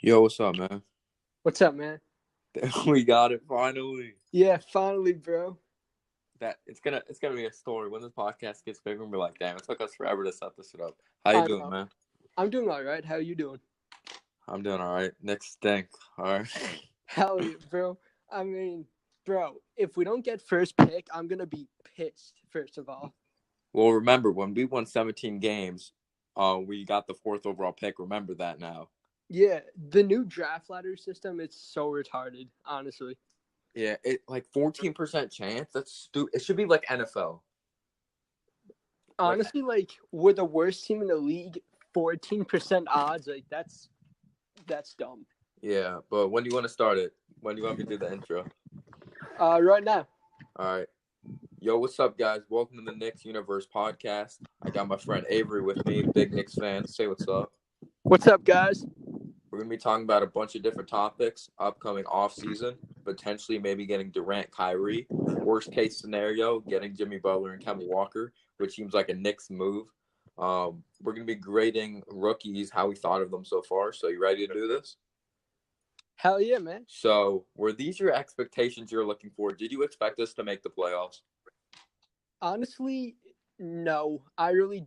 Yo, what's up, man? What's up, man? We got it finally. Yeah, finally, bro. It's gonna be a story when this podcast gets bigger. And we're like, damn, it took us forever to set this shit up. How you I doing, know. man? I'm doing all right. How you doing? I'm doing all right. Next stink. All right. Hell yeah, bro. I mean, bro, if we don't get first pick, I'm gonna be pissed. First of all, Well, remember when we won 17 games, we got the fourth overall pick. Remember that now. yeah, the new draft ladder system, it's so retarded. Honestly, Yeah, it like 14% chance. That's stupid. It should be like NFL. Like, like we're the worst team in the league. 14% odds. Like that's dumb. yeah, but when do you want to start it? When do you want me to do the intro? Right now. All right. Yo, what's up, guys? Welcome to the Knicks Universe podcast. I got my friend Avery with me, big Knicks fan. Say what's up. What's up, guys? We're going to be talking about a bunch of different topics, upcoming offseason, potentially maybe getting Durant, Kyrie. Worst case scenario, getting Jimmy Butler and Kemba Walker, which seems like a Knicks move. We're going to be grading rookies, how we thought of them so far. So you ready to do this? Hell yeah, man. So were these your expectations you're looking for? Did you expect us to make the playoffs? Honestly, no. I really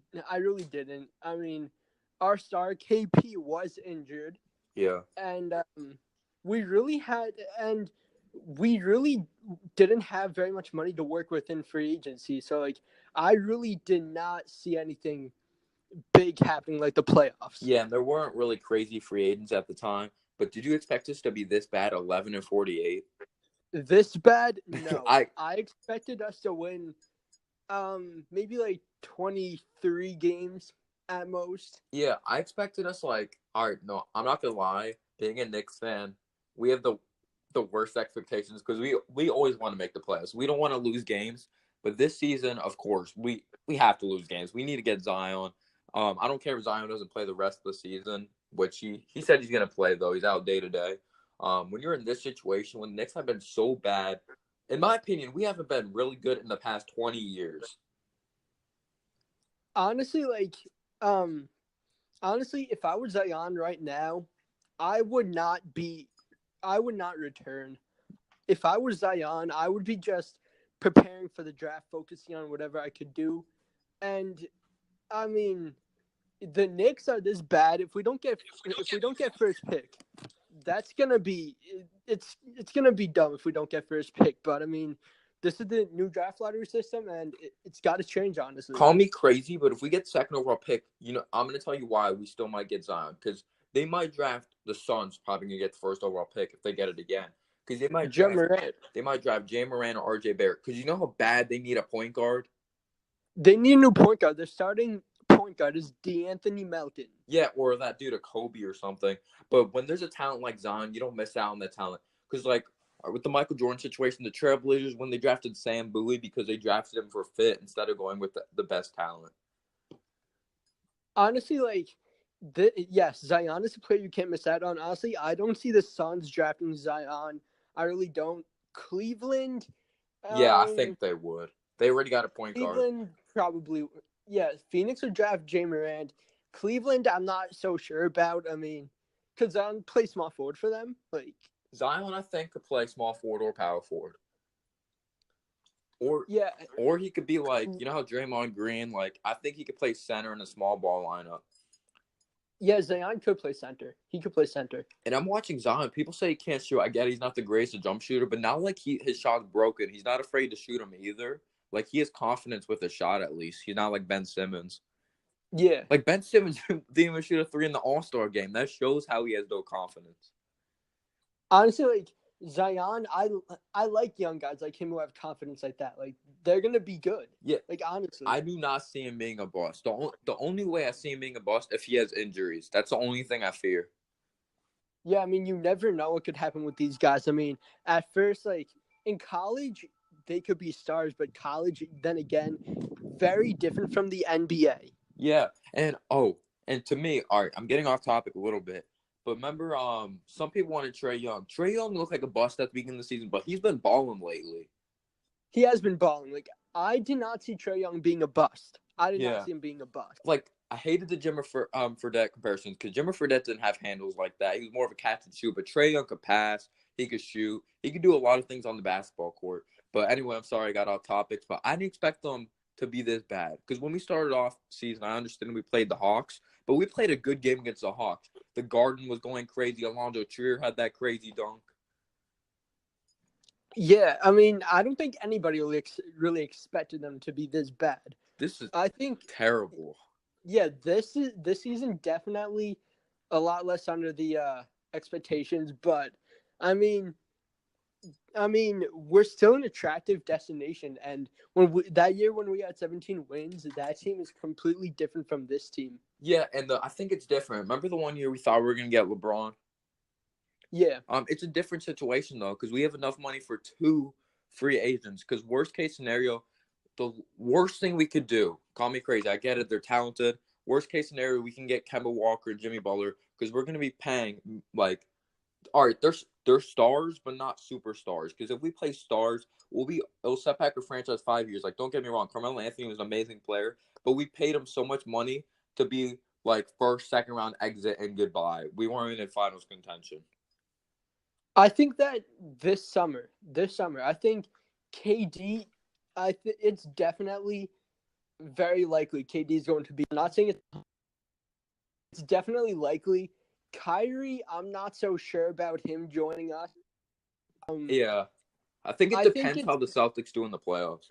didn't. I mean, our star KP was injured, Yeah. and we really didn't have very much money to work with in free agency. So like, I really did not see anything big happening like the playoffs. Yeah, and there weren't really crazy free agents at the time. But did you expect us to be this bad, 11-48? This bad? No. I I expected us to win maybe like 23 games at most. Yeah, I expected us like, all right, no, I'm not gonna lie. Being a Knicks fan, we have the worst expectations because we always want to make the playoffs. We don't want to lose games, but this season, of course, we have to lose games. We need to get Zion. I don't care if Zion doesn't play the rest of the season, which he said he's gonna play though. He's out day to day. When you're in this situation, when the Knicks have been so bad, in my opinion, we haven't been really good in the past 20 years. Honestly, um, if I was Zion right now, I would not return. If I was Zion, I would be just preparing for the draft, focusing on whatever I could do. And I mean, the Knicks are this bad. If we don't get first pick, that's gonna be it's gonna be dumb if we don't get first pick. But I mean, this is the new draft lottery system, and it's got to change. Honestly, Call me crazy, but if we get second overall pick, I'm going to tell you why we still might get Zion because they might draft the Suns. Probably going to get the first overall pick if they get it again. Because they might draft Jay Moran or RJ Barrett. Because you know how bad they need a point guard. They need a new point guard. Their starting point guard is D'Anthony Melton. Yeah, or that dude, a Kobe or something. But when there's a talent like Zion, you don't miss out on that talent. Because like with the Michael Jordan situation, the Trailblazers, when they drafted Sam Bowie because they drafted him for fit instead of going with the best talent. Honestly, yes, Zion is a player you can't miss out on. Honestly, I don't see the Suns drafting Zion. I really don't. Cleveland. Yeah, I think they would. They already got a point guard. Cleveland probably. Yeah, Phoenix would draft Jay Morant. Cleveland, I'm not so sure about. I mean, could Zion play small forward for them? Like Zion, I think, could play small forward or power forward. Or he could be like, you know how Draymond Green, like, I think he could play center in a small ball lineup. Yeah, Zion could play center. He could play center. And I'm watching Zion. People say he can't shoot. I get he's not the greatest jump shooter, but now, like, his shot's broken. He's not afraid to shoot him either. Like, he has confidence with his shot, at least. He's not like Ben Simmons. Yeah. Like, Ben Simmons didn't even shoot a 3 in the All-Star game. That shows how he has no confidence. Honestly, like, Zion, I like young guys like him who have confidence like that. Like, they're going to be good. Yeah. Like, honestly. I do not see him being a bust. The only way I see him being a bust if he has injuries. That's the only thing I fear. Yeah, I mean, you never know what could happen with these guys. I mean, at first, like, in college, they could be stars, but college, then again, very different from the NBA. Yeah, and to me, all right, I'm getting off topic a little bit, but remember, some people wanted Trae Young. Trae Young looked like a bust at the beginning of the season, but he's been balling lately. He has been balling. Like, I did not see Trae Young being a bust. I did not see him being a bust. Like, I hated the Jimmer Fredette comparisons because Jimmer Fredette didn't have handles like that. He was more of a catch and shoot, but Trae Young could pass. He could shoot. He could do a lot of things on the basketball court. But anyway, I'm sorry I got off topics, but I didn't expect them to be this bad because when we started off season, I understand we played the Hawks, but we played a good game against the Hawks. The Garden was going crazy. Alonzo Trier had that crazy dunk. Yeah, I mean, I don't think anybody really expected them to be this bad. This is I think terrible. Yeah, this season definitely a lot less under the expectations, but I mean, we're still an attractive destination, and that year when we had 17 wins, that team is completely different from this team. Yeah, and I think it's different. Remember the one year we thought we were gonna get LeBron? Yeah. It's a different situation though because we have enough money for 2 free agents. Because worst case scenario, the worst thing we could do. Call me crazy. I get it. They're talented. Worst case scenario, we can get Kemba Walker, Jimmy Butler, because we're gonna be paying like, all right, they're stars, but not superstars. Because if we play stars, it'll set back a franchise 5 years. Like, don't get me wrong, Carmelo Anthony was an amazing player, but we paid him so much money to be like first, second round exit and goodbye. We weren't in finals contention. I think that this summer, I think KD, it's definitely very likely KD is going to be. I'm not saying it's definitely likely. Kyrie, I'm not so sure about him joining us. Yeah, I think it depends how the Celtics do in the playoffs.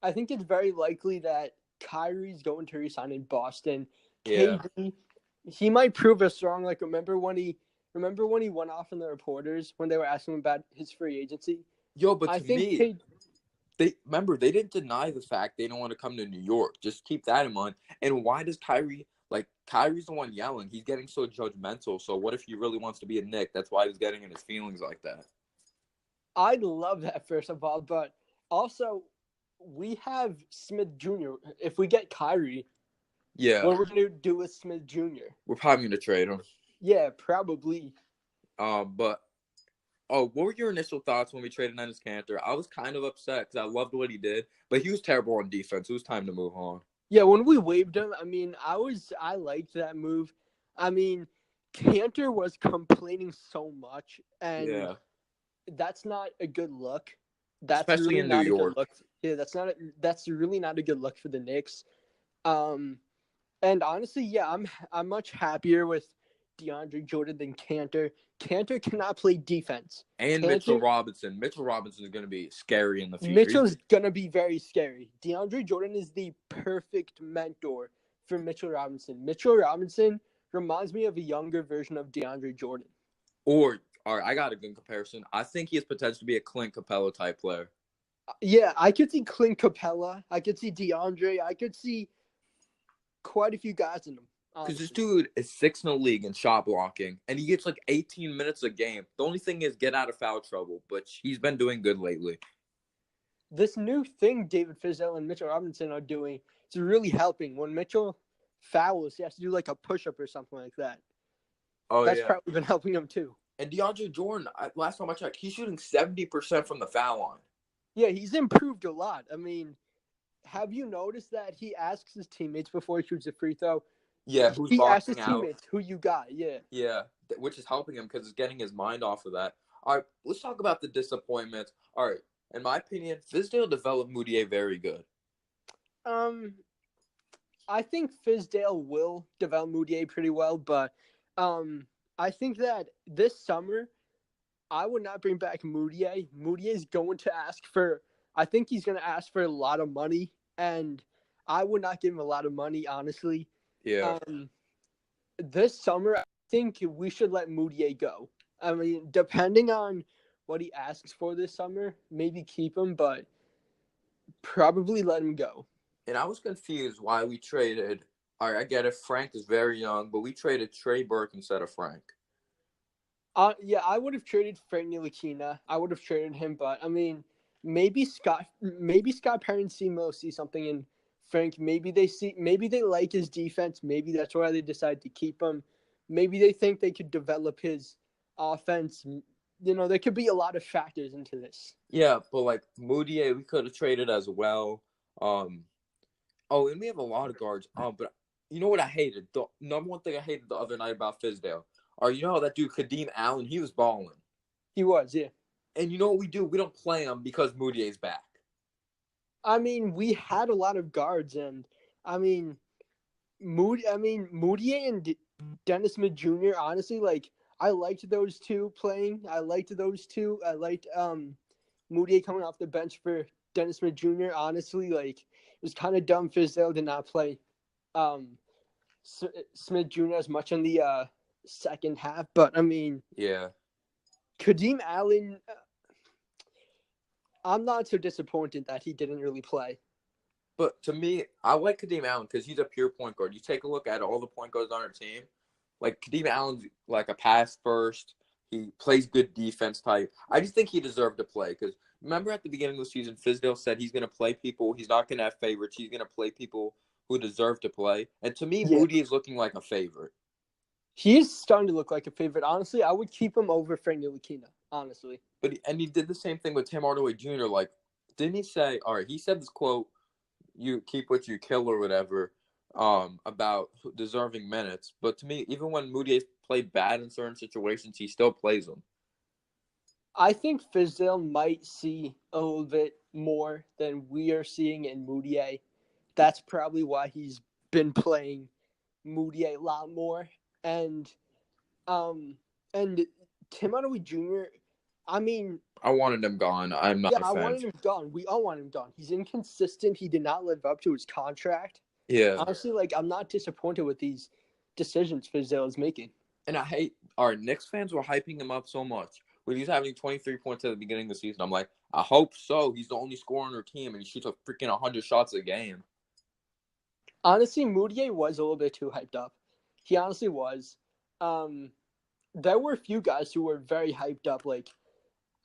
I think it's very likely that Kyrie's going to resign in Boston. Yeah. KD, he might prove us wrong. Like, remember when he went off on the reporters when they were asking him about his free agency? Yo, but they didn't deny the fact they don't want to come to New York. Just keep that in mind. And why does Kyrie's the one yelling? He's getting so judgmental. So what if he really wants to be a Knick? That's why he's getting in his feelings like that. I'd love that, first of all, but also we have Smith Jr. If we get Kyrie, what we're gonna do with Smith Jr.? We're probably gonna trade him. Yeah, probably. What were your initial thoughts when we traded Enes Kanter? I was kind of upset because I loved what he did, but he was terrible on defense. It was time to move on. Yeah, when we waived him, I mean, I liked that move. I mean, Kanter was complaining so much, and that's not a good look. That's especially really in not New a York. good look. Yeah, that's really not a good look for the Knicks. And honestly, yeah, I'm much happier with DeAndre Jordan than Kanter. Kanter cannot play defense. And Mitchell Robinson. Mitchell Robinson is going to be scary in the future. Mitchell's going to be very scary. DeAndre Jordan is the perfect mentor for Mitchell Robinson. Mitchell Robinson reminds me of a younger version of DeAndre Jordan. All right, I got a good comparison. I think he has potential to be a Clint Capella type player. Yeah, I could see Clint Capella. I could see DeAndre. I could see quite a few guys in him. Because this dude is 6th in the league in shot blocking, and he gets like 18 minutes a game. The only thing is get out of foul trouble, but he's been doing good lately. This new thing David Fizdale and Mitchell Robinson are doing is really helping. When Mitchell fouls, he has to do like a push-up or something like that. That's probably been helping him too. And DeAndre Jordan, last time I checked, he's shooting 70% from the foul line. Yeah, he's improved a lot. I mean, have you noticed that he asks his teammates before he shoots a free throw? Yeah, he asks his teammates who you got. Yeah, which is helping him because it's getting his mind off of that. All right, let's talk about the disappointments. All right, in my opinion, Fizdale developed Moutier very good. I think Fizdale will develop Moutier pretty well, but I think that this summer I would not bring back Moutier. Moutier is going to ask for. I think he's going to ask for a lot of money, and I would not give him a lot of money, honestly. Yeah. This summer, I think we should let Moutier go. I mean, depending on what he asks for this summer, maybe keep him, but probably let him go. And I was confused why we traded. All right, I get it. Frank is very young, but we traded Trey Burke instead of Frank. Yeah, I would have traded Frank Ntilikina. I would have traded him, but I mean, maybe Scott Perry and Simo see something in Frank. Maybe they like his defense. Maybe that's why they decide to keep him. Maybe they think they could develop his offense. You know, there could be a lot of factors into this. Yeah, but like Moutier, we could have traded as well. And we have a lot of guards. But You know what I hated? The number one thing I hated the other night about Fizdale. Or you know how that dude Kadeem Allen, he was balling. He was, yeah. And you know what we do? We don't play him because Moutier's back. I mean, we had a lot of guards, and I mean, Moutier and Dennis Smith Jr. Honestly, like I liked those two playing. I liked those two. I liked Moutier coming off the bench for Dennis Smith Jr. Honestly, like it was kind of dumb Fizdale did not play um Smith Jr. as much in the second half, but I mean, Yeah. Kadeem Allen. I'm not so disappointed that he didn't really play. But to me, I like Kadeem Allen because he's a pure point guard. You take a look at all the point guards on our team. Like Kadeem Allen's like a pass first. He plays good defense type. I just think he deserved to play because remember at the beginning of the season, Fizdale said he's going to play people. He's not going to have favorites. He's going to play people who deserve to play. And to me, Yeah, Moody is looking like a favorite. he's starting to look like a favorite. Honestly, I would keep him over Frank Ntilikina. Honestly, But he did the same thing with Tim Hardaway Jr. Like, didn't he say? All right, he said this quote: "You keep what you kill" or whatever. About deserving minutes. But to me, even when Moody played bad in certain situations, he still plays them. I think Fizdale might see a little bit more than we are seeing in Moutier. That's probably why he's been playing Moutier a lot more. Um and Tim Hardaway Jr. I mean, I wanted him gone. I'm not yeah, a I fan. wanted him gone. We all want him gone. He's inconsistent. He did not live up to his contract. Yeah, Honestly, like I'm not disappointed with these decisions Fizdale is making. and I hate our Knicks fans were hyping him up so much. When he was having 23 points at the beginning of the season, I'm like, I hope so. He's the only scorer on our team, and he shoots a freaking 100 shots a game. Honestly, Moutier was a little bit too hyped up. He honestly was. Um, there were a few guys who were very hyped up, like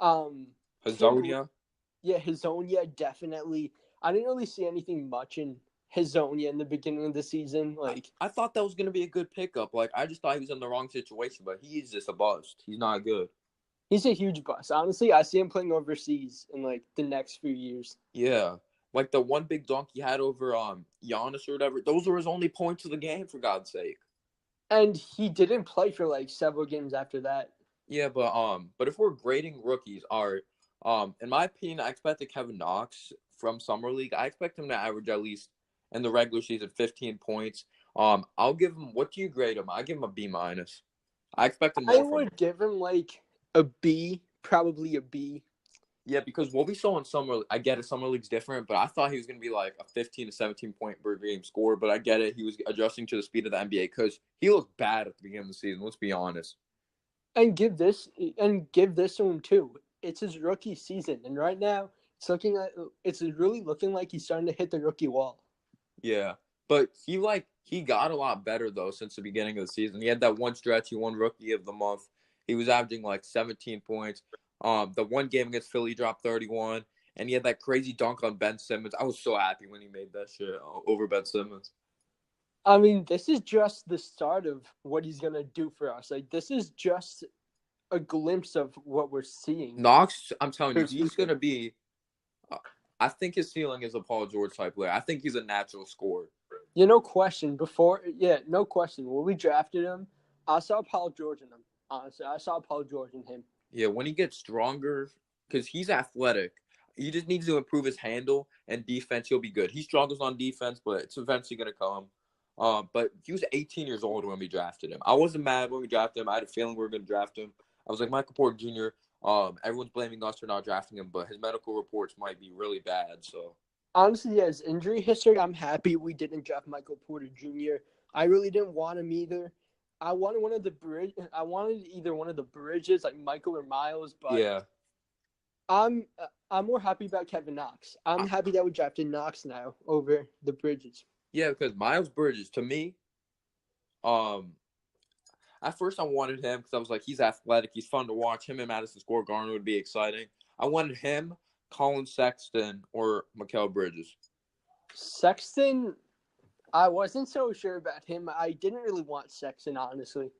Tim. Hazonia, Yeah, Hazonia definitely. I didn't really see anything much in Hazonia in the beginning of the season. Like I thought that was going to be a good pickup. Like, I just thought he was in the wrong situation, but he's just a bust. He's not good. he's a huge bust. Honestly, I see him playing overseas in like the next few years. Yeah. Like the one big dunk he had over Giannis or whatever, those were his only points of the game, for God's sake. And he didn't play for like several games after that. Yeah, but if we're grading rookies, in my opinion, I expected Kevin Knox from summer league. I expect him to average at least in the regular season 15 points. I'll give him. What do you grade him? I give him a B minus. I expected I more from him. would give him like a B, probably a B. Yeah, because what we saw in summer, I get it. Summer league's different, but I thought he was going to be like a 15 to 17 point per game scorer. But I get it. He was adjusting to the speed of the NBA because he looked bad at the beginning of the season. Let's be honest. And give this to him too. It's his rookie season, and right now it's really looking like he's starting to hit the rookie wall. Yeah, but he got a lot better though since the beginning of the season. He had that one stretch. He won Rookie of the Month. He was averaging like 17 points. The one game against Philly, he dropped 31, and he had that crazy dunk on Ben Simmons. I was so happy when he made that shit over Ben Simmons. I mean, this is just the start of what he's gonna do for us. Like this is just a glimpse of what we're seeing. Knox, I'm telling you, he's gonna be. I think his ceiling is a Paul George type player. I think he's a natural scorer. Yeah, no question. No question. When we drafted him, I saw Paul George in him. Honestly, I saw Paul George in him. Yeah, when he gets stronger, because he's athletic, he just needs to improve his handle and defense. He'll be good. He struggles on defense, but it's eventually going to come. But he was 18 years old when we drafted him. I wasn't mad when we drafted him. I had a feeling we were going to draft him. I was like, Michael Porter Jr., everyone's blaming us for not drafting him, but his medical reports might be really bad. So Honestly, yeah, his injury history, I'm happy we didn't draft Michael Porter Jr. I really didn't want him either. I wanted either one of the Bridges, like Michael or Miles, but yeah, I'm more happy about Kevin Knox. I'm happy that we drafted Knox now over the Bridges. yeah, because Miles Bridges, to me, at first I wanted him because I was like, he's athletic, he's fun to watch. Him and Madison Square Garden would be exciting. I wanted him, Colin Sexton, or Mikal Bridges. Sexton, I wasn't so sure about him. I didn't really want Sexton, honestly.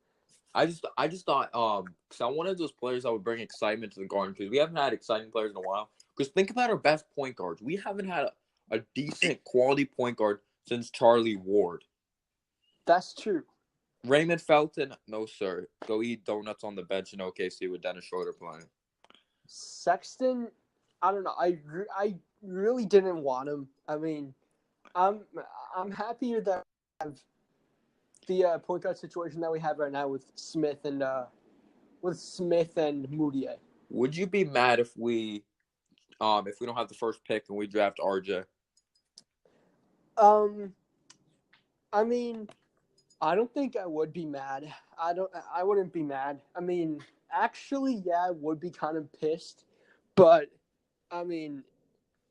I just thought because I wanted those players that would bring excitement to the Garden because we haven't had exciting players in a while. Because think about our best point guards. We haven't had a decent quality point guard since Charlie Ward. That's true. Raymond Felton, no sir. Go eat donuts on the bench in OKC with Dennis Schroeder playing. Sexton, I don't know. I really didn't want him. I mean, I'm I'm happier that we have the point guard situation that we have right now with Smith and Moutier. Would you be mad if we don't have the first pick and we draft RJ? Um, I mean, I don't think I would be mad. I wouldn't be mad. I mean, actually, yeah, I would be kind of pissed, but I mean,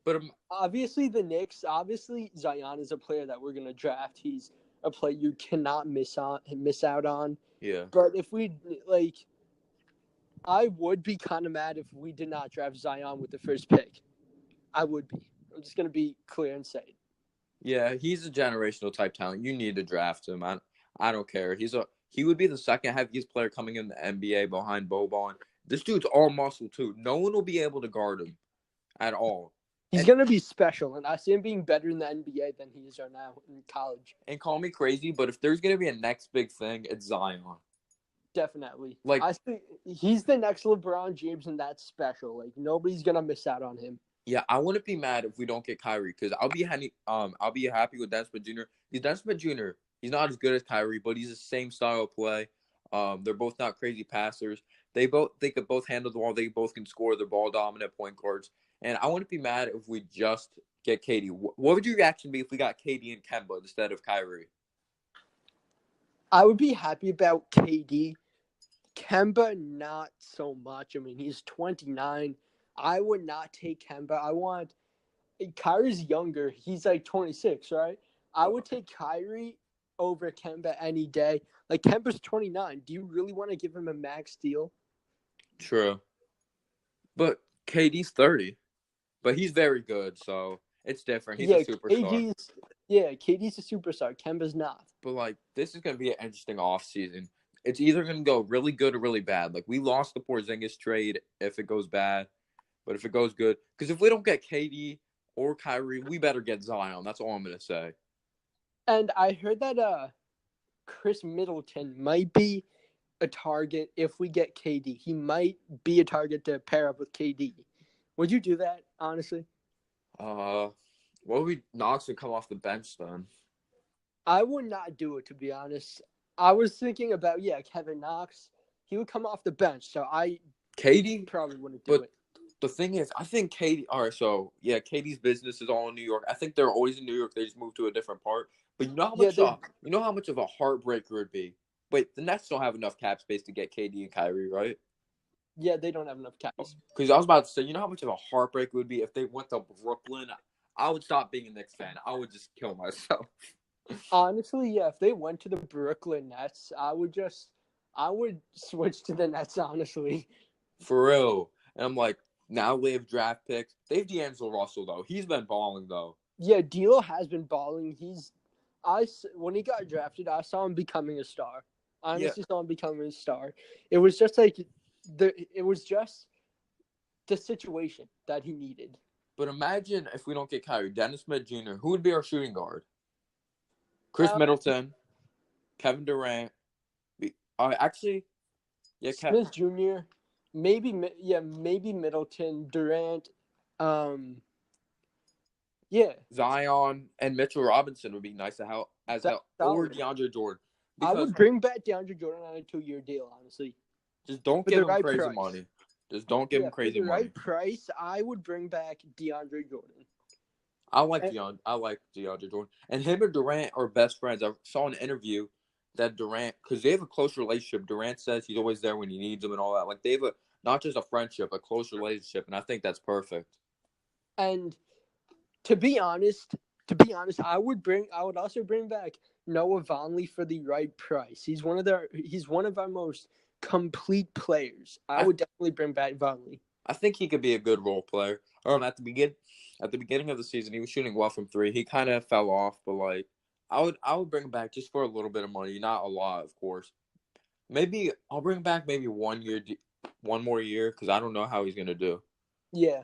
But obviously the Knicks. Obviously, Zion is a player that we're gonna draft. He's a player you cannot miss out on. yeah. But if we like, I would be kind of mad if we did not draft Zion with the first pick. I would be. I'm just gonna be clear and say it. Yeah, he's a generational type talent. You need to draft him. I don't care. He would be the second heaviest player coming in the NBA behind Boban. This dude's all muscle too. No one will be able to guard him at all. He's gonna be special, and I see him being better in the NBA than he is right now in college. And call me crazy, but if there's gonna be a next big thing, it's Zion. Definitely. Like, I think he's the next LeBron James, and that's special. Like nobody's gonna miss out on him. yeah, I wouldn't be mad if we don't get Kyrie because I'll be happy with Dennis Smith Jr. Dennis Smith Jr. He's not as good as Kyrie, but he's the same style of play. They're both not crazy passers. They could both handle the ball. They both can score. They're ball dominant point guards. And I wouldn't be mad if we just get KD. What would your reaction be if we got KD and Kemba instead of Kyrie? I would be happy about KD. Kemba, not so much. I mean, he's 29. I would not take Kemba. I want Kyrie's younger. He's like 26, right? I would take Kyrie over Kemba any day. Like Kemba's 29. Do you really want to give him a max deal? True. But KD's 30. But he's very good, so it's different. He's a superstar. KD's a superstar. Kemba's not. But, like, this is going to be an interesting offseason. It's either going to go really good or really bad. Like, we lost the Porzingis trade if it goes bad. But if it goes good – because if we don't get KD or Kyrie, we better get Zion. That's all I'm going to say. And I heard that Chris Middleton might be a target if we get KD. He might be a target to pair up with KD. Would you do that, honestly? What would we – Knox would come off the bench then? I would not do it, to be honest. I was thinking about, Kevin Knox. He would come off the bench, so KD probably wouldn't do it. The thing is, I think KD – all right, so, yeah, KD's business is all in New York. I think they're always in New York. They just moved to a different part. But you know how much of a heartbreaker it would be? Wait, the Nets don't have enough cap space to get KD and Kyrie, right? Yeah, they don't have enough cap space. Because I was about to say, you know how much of a heartbreak it would be if they went to Brooklyn? I would stop being a Knicks fan. I would just kill myself. Honestly, yeah, if they went to the Brooklyn Nets, I would switch to the Nets, honestly. For real. And I'm like, now they have draft picks. They have D'Angelo Russell, though. He's been balling, though. Yeah, D'Lo has been balling. When he got drafted, I saw him becoming a star. I honestly saw him becoming a star. It was just like the situation that he needed. But imagine if we don't get Kyrie, Dennis Smith Jr., who would be our shooting guard? Chris Middleton, Kevin Durant. Smith Jr., maybe Middleton, Durant, Zion and Mitchell Robinson would be nice to help or DeAndre Jordan. I would bring back DeAndre Jordan on a 2-year deal, honestly. Just don't give him crazy money. Just don't give him crazy money. For the right price, I would bring back DeAndre Jordan. I like DeAndre Jordan. And him and Durant are best friends. I saw an interview that Durant, because they have a close relationship. Durant says he's always there when he needs him and all that. Like, they have not just a friendship, a close relationship, and I think that's perfect. And to be honest, I would also bring back Noah Vonleh for the right price. He's one of our most complete players. I would definitely bring back Vonleh. I think he could be a good role player. At the beginning of the season, he was shooting well from three. He kind of fell off, but like I would bring him back just for a little bit of money, not a lot, of course. Maybe I'll bring him back maybe 1 more year because I don't know how he's gonna do. Yeah,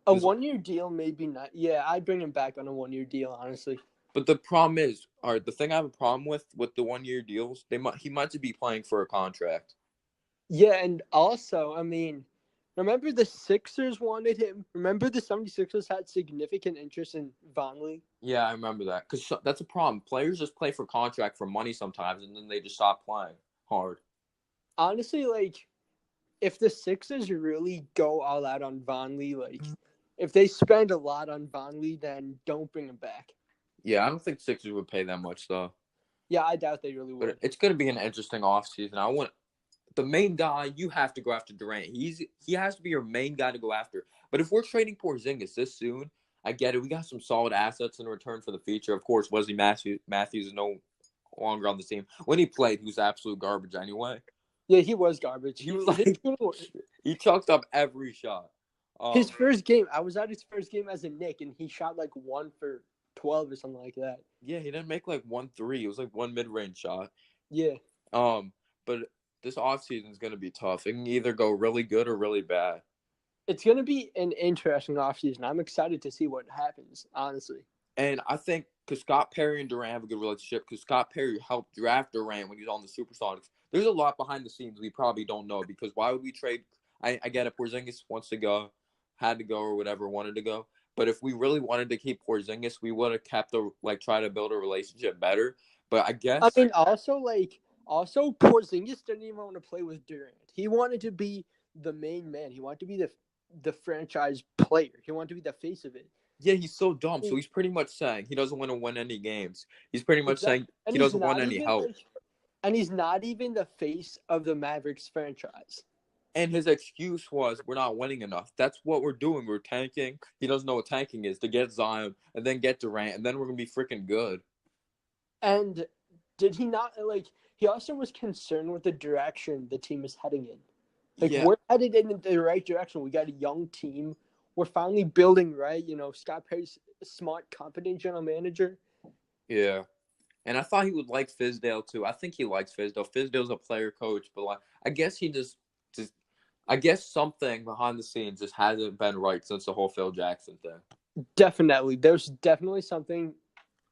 a 1-year deal maybe not. Yeah, I'd bring him back on a 1-year deal, honestly. But the problem is, all right, the thing I have a problem with the 1 year deals, he might be playing for a contract. Yeah, and also, I mean, remember the Sixers wanted him? Remember the 76ers had significant interest in Vonleh? Yeah, I remember that because that's a problem. Players just play for contract for money sometimes, and then they just stop playing hard. Honestly, like, if the Sixers really go all out on Vonleh, like, if they spend a lot on Vonleh, then don't bring him back. Yeah, I don't think Sixers would pay that much though. Yeah, I doubt they really But would. it's going to be an interesting offseason. I want the main guy. You have to go after Durant. He has to be your main guy to go after. But if we're trading Porzingis this soon, I get it. We got some solid assets in return for the future. Of course, Wesley Matthews is no longer on the team. When he played, he was absolute garbage anyway. Yeah, he was garbage. He was like he chucked up every shot. His first game, I was at his first game as a Knick, and he shot like 1 for 12 or something like that. Yeah, he didn't make like 1 3. It was like one mid-range shot. Yeah. But this offseason is going to be tough. It can either go really good or really bad. It's going to be an interesting offseason. I'm excited to see what happens, honestly. And I think because Scott Perry and Durant have a good relationship, because Scott Perry helped draft Durant when he was on the Supersonics, there's a lot behind the scenes we probably don't know. Because why would we trade? I get it. Porzingis wants to go, had to go, or whatever, wanted to go. But if we really wanted to keep Porzingis, we would have kept try to build a relationship better. But I guess I mean, also Porzingis didn't even want to play with Durant. He wanted to be the main man. He wanted to be the franchise player. He wanted to be the face of it. Yeah, he's so dumb. So he's pretty much saying he doesn't want to win any games. He's pretty much saying he doesn't want any help. And he's not even the face of the Mavericks franchise. And his excuse was, we're not winning enough. That's what we're doing. We're tanking. He doesn't know what tanking is, to get Zion and then get Durant, and then we're going to be freaking good. And did he not, he also was concerned with the direction the team is heading in. We're headed in the right direction. We got a young team. We're finally building right. Scott Perry's a smart, competent general manager. Yeah. And I thought he would like Fizdale, too. I think he likes Fizdale. Fizdale's a player coach, but I guess he I guess something behind the scenes just hasn't been right since the whole Phil Jackson thing. Definitely. There's definitely something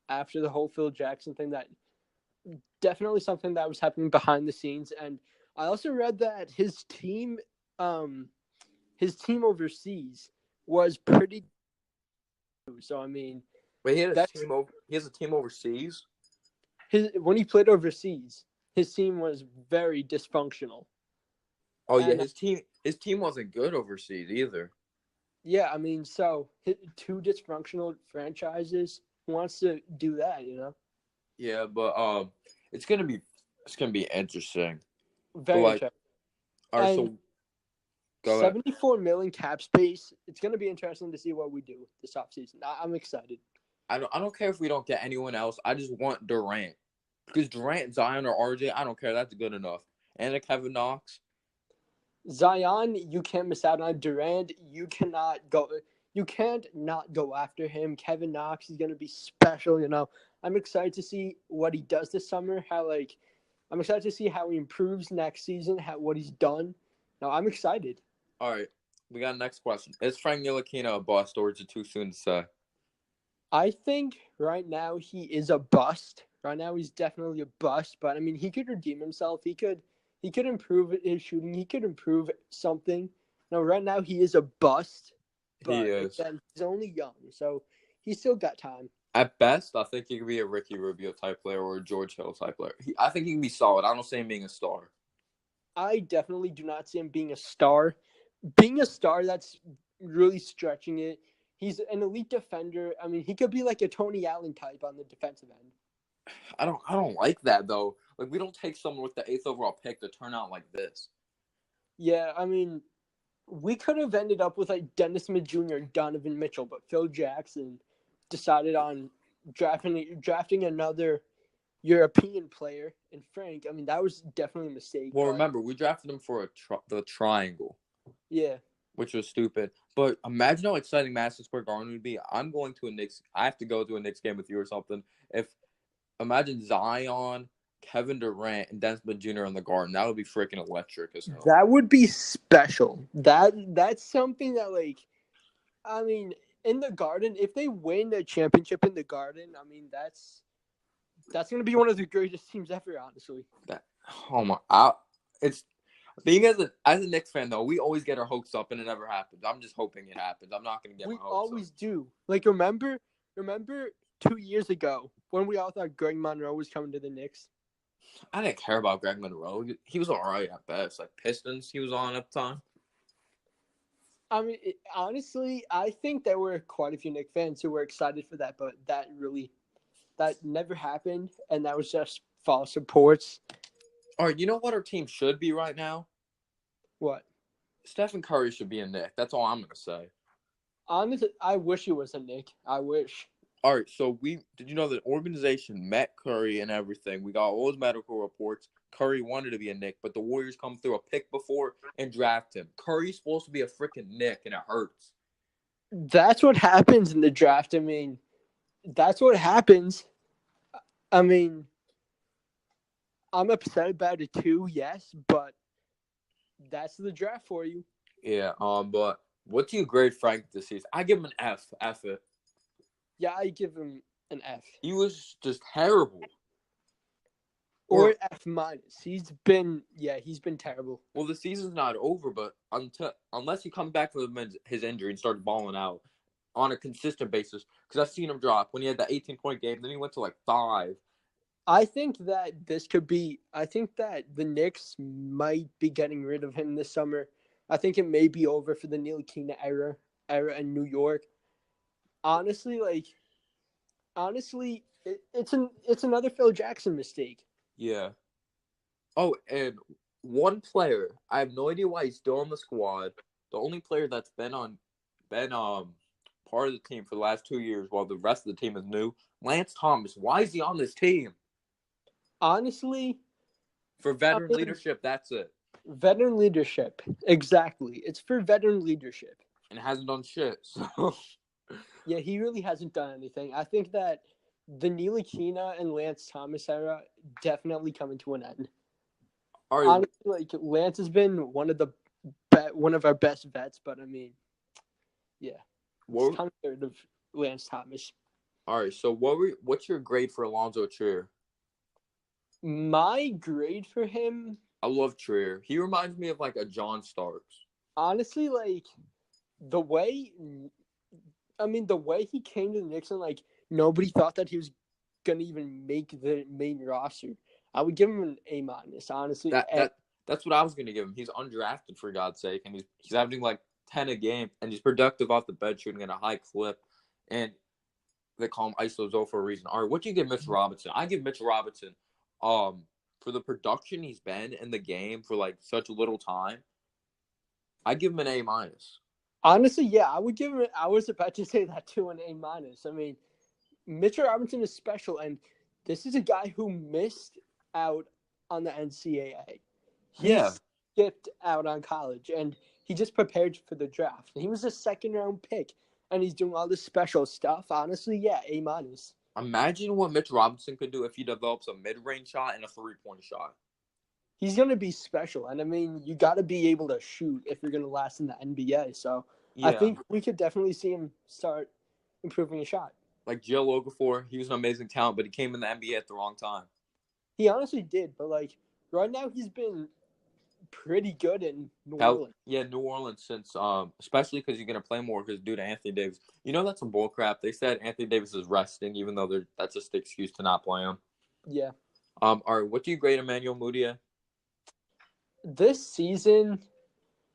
after the whole Phil Jackson thing that was happening behind the scenes. And I also read that his team overseas was pretty. So, I mean. Wait, he has a team overseas? When he played overseas, his team was very dysfunctional. Oh, yeah, his team wasn't good overseas either. Yeah, I mean, so two dysfunctional franchises wants to do that, Yeah, but it's gonna be interesting. Very interesting. All right, so go 74 million cap space. It's gonna be interesting to see what we do this offseason. I'm excited. I don't care if we don't get anyone else. I just want Durant, because Durant, Zion, or RJ, I don't care. That's good enough. And a Kevin Knox. Zion, you can't miss out on. Durant, you can't not go after him. Kevin Knox is gonna be special, I'm excited to see what he does this summer. I'm excited to see how he improves next season, what he's done. No, I'm excited. All right, we got a next question. Is Frank Ntilikina a bust, or is it too soon to say? I think right now he is a bust. Right now he's definitely a bust, but I mean he could redeem himself. He could improve his shooting. He could improve something. No, right now he is a bust. But he is. Again, he's only young, so he's still got time. At best, I think he could be a Ricky Rubio type player or a George Hill type player. I think he can be solid. I don't see him being a star. I definitely do not see him being a star. Being a star, that's really stretching it. He's an elite defender. I mean, he could be like a Tony Allen type on the defensive end. I don't like that though. We don't take someone with the 8th overall pick to turn out like this. Yeah, I mean, we could have ended up with Dennis Smith Jr. and Donovan Mitchell, but Phil Jackson decided on drafting another European player in Frank. I mean, that was definitely a mistake. Well, remember, we drafted him for the triangle. Yeah. Which was stupid. But imagine how exciting Madison Square Garden would be. I have to go to a Knicks game with you or something. Imagine Zion, Kevin Durant, and Dennis Smith Jr. in the Garden. That would be freaking electric as hell. That would be special. That's something that, I mean, in the Garden, if they win a championship in the Garden, I mean that's going to be one of the greatest teams ever, honestly. Oh my! It's being as a Knicks fan though, we always get our hopes up and it never happens. I'm just hoping it happens. I'm not gonna get my We hopes up. always do. Like remember 2 years ago when we all thought Greg Monroe was coming to the Knicks. I didn't care about Greg Monroe. He was alright at best. Like Pistons, he was on at the time. I mean, honestly, I think there were quite a few Knicks fans who were excited for that, but that never happened, and that was just false reports. All right, you know what our team should be right now? What? Stephen Curry should be a Knick. That's all I'm gonna say. Honestly, I wish he was a Knick. I wish. All right, so did you know that organization met Curry and everything? We got all his medical reports. Curry wanted to be a Knick, but the Warriors come through a pick before and draft him. Curry's supposed to be a freaking Knick, and it hurts. That's what happens in the draft. I mean, that's what happens. I mean, I'm upset about it too, yes, but that's the draft for you. Yeah, but what do you grade Frank this season? I give him an F. F it. Yeah, I give him an F. He was just terrible. Or F minus. He's been terrible. Well, the season's not over, but unless he comes back from his injury and starts balling out on a consistent basis, because I've seen him drop when he had that 18-point game, then he went to like 5. I think that the Knicks might be getting rid of him this summer. I think it may be over for the Ntilikina era in New York. Honestly, it's another Phil Jackson mistake. Yeah. Oh, and one player, I have no idea why he's still on the squad. The only player that's been part of the team for the last 2 years while the rest of the team is new, Lance Thomas. Why is he on this team? Honestly, for veteran leadership, that's it. Veteran leadership. Exactly. It's for veteran leadership. And hasn't done shit, so yeah, he really hasn't done anything. I think that the Ntilikina and Lance Thomas era definitely coming to an end. Right. Honestly, Lance has been one of our best vets, but I mean, yeah, it's time to get rid of Lance Thomas. All right, so what's your grade for Alonzo Trier? My grade for him, I love Trier. He reminds me of like a John Starks. Honestly, like the way he came to the Knicks and like nobody thought that he was gonna even make the main roster. I would give him an A minus, honestly. That's what I was gonna give him. He's undrafted for God's sake, and he's averaging like 10 a game, and he's productive off the bench, shooting at a high clip, and they call him ISO for a reason. All right, what do you give Mitch Robinson? I give Mitch Robinson, for the production he's been in the game for like such little time, I give him an A minus. Honestly, yeah, I would give him. I was about to say that too, an A minus. I mean, Mitch Robinson is special, and this is a guy who missed out on the NCAA. He skipped out on college, and he just prepared for the draft. He was a second-round pick, and he's doing all this special stuff. Honestly, yeah, A minus. Imagine what Mitch Robinson could do if he develops a mid-range shot and a three-point shot. He's going to be special, and I mean, you got to be able to shoot if you're going to last in the NBA. So yeah. I think we could definitely see him start improving his shot. Like Joe Okafor, he was an amazing talent, but he came in the NBA at the wrong time. He honestly did, but like right now he's been pretty good in New Orleans. Yeah, New Orleans since especially because you're gonna play more because due to Anthony Davis. You know that's some bull crap. They said Anthony Davis is resting, even though that's just the excuse to not play him. Yeah. All right, what do you grade Emmanuel Mudiay? This season,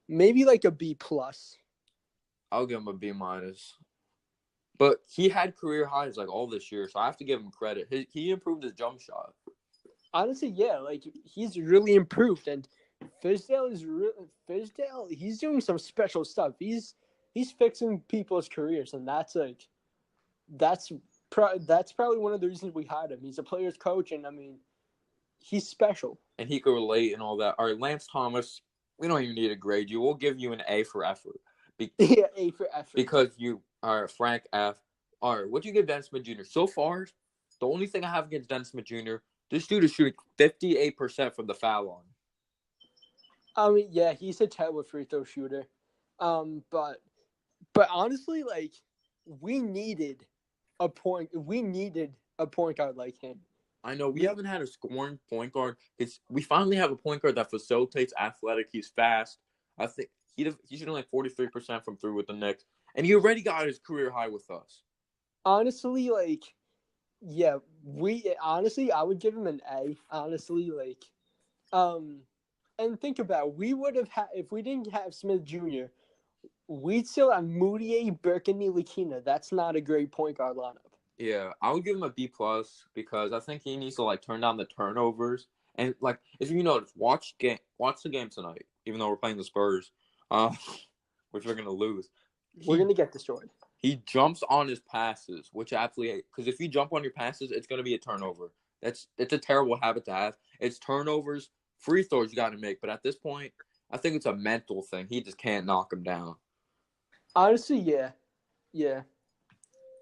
maybe like a B plus. I'll give him a B minus. But he had career highs like all this year, so I have to give him credit. He improved his jump shot. Honestly, yeah, like he's really improved, and Fizdale he's doing some special stuff. He's fixing people's careers, and that's probably one of the reasons we hired him. He's a player's coach, and I mean, he's special. And he could relate and all that. All right, Lance Thomas, we don't even need to grade you. We'll give you an A for effort. Yeah, A for effort. Because you are Frank F. All right, what do you give Dennis Smith Jr.? So far, the only thing I have against Dennis Smith Jr., this dude is shooting 58% from the foul line. I mean, yeah, he's a terrible free throw shooter. But honestly, like, we needed a point guard like him. I know we We haven't had a scoring point guard. We finally have a point guard that facilitates, athletic. He's fast. I think he's shooting like 43% from three with the Knicks, and he already got his career high with us. honestly like yeah, I would give him an A. Honestly, and think about it, we would have had if we didn't have Smith Jr. We'd still have Moutier, Burke, and Ntilikina. That's not a great point guard lineup. Yeah, I would give him a B plus because I think he needs to like turn down the turnovers and like if you notice, watch the game tonight. Even though we're playing the Spurs, uh, which we're gonna lose. We're gonna get destroyed. He jumps on his passes, which absolutely because if you jump on your passes, it's gonna be a turnover. It's a terrible habit to have. It's turnovers, free throws you got to make, but at this point, I think it's a mental thing. He just can't knock him down. Honestly, yeah.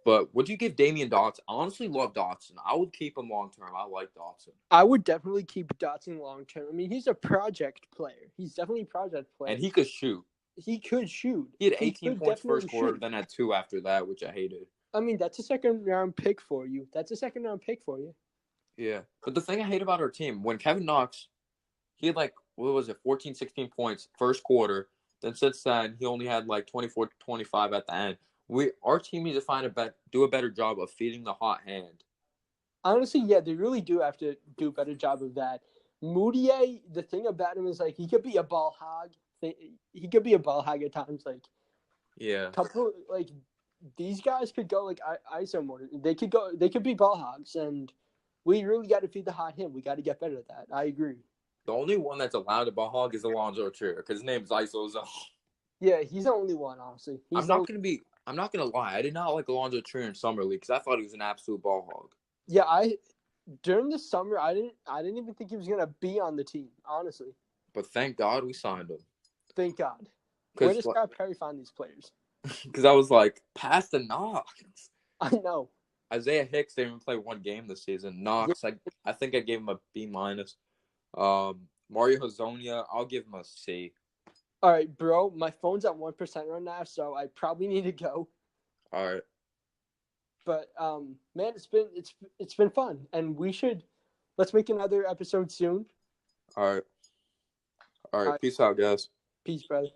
But would you give Damian Dotson? I honestly love Dotson. I would keep him long term. I like Dotson. I would definitely keep Dotson long term. I mean, he's a project player. He's definitely a project player. And he could shoot. He could shoot. He had 18 points first quarter, shoot. then had 2 after that, which I hated. I mean, that's a second-round pick for you. Yeah. But the thing I hate about our team, when Kevin Knox, he had 14, 16 points first quarter. Then since then, he only had 24, 25 at the end. Our team needs to do a better job of feeding the hot hand. Honestly, yeah, they really do have to do a better job of that. Moutier, the thing about him is he could be a ball hog. He could be a ball hog at times. Yeah. These guys could go ISO more. They could be ball hogs, and we really got to feed the hot hand. We got to get better at that. I agree. The only one that's allowed to ball hog is Alonzo Trier because his name's ISO Zone. Yeah, he's the only one, honestly. I'm not gonna lie. I did not like Alonzo Trier in summer league because I thought he was an absolute ball hog. Yeah, during the summer I didn't even think he was gonna be on the team, honestly. But thank God we signed him. Thank God. Where does Scott Perry find these players? Because I was like, pass the Knox. I know. Isaiah Hicks didn't even play one game this season. Knox, yeah. I think I gave him a B minus. Mario Hazonia, I'll give him a C. All right, bro. My phone's at 1% right now, so I probably need to go. All right. But man, it's been fun, and let's make another episode soon. All right. Peace out, guys. Peace, brother.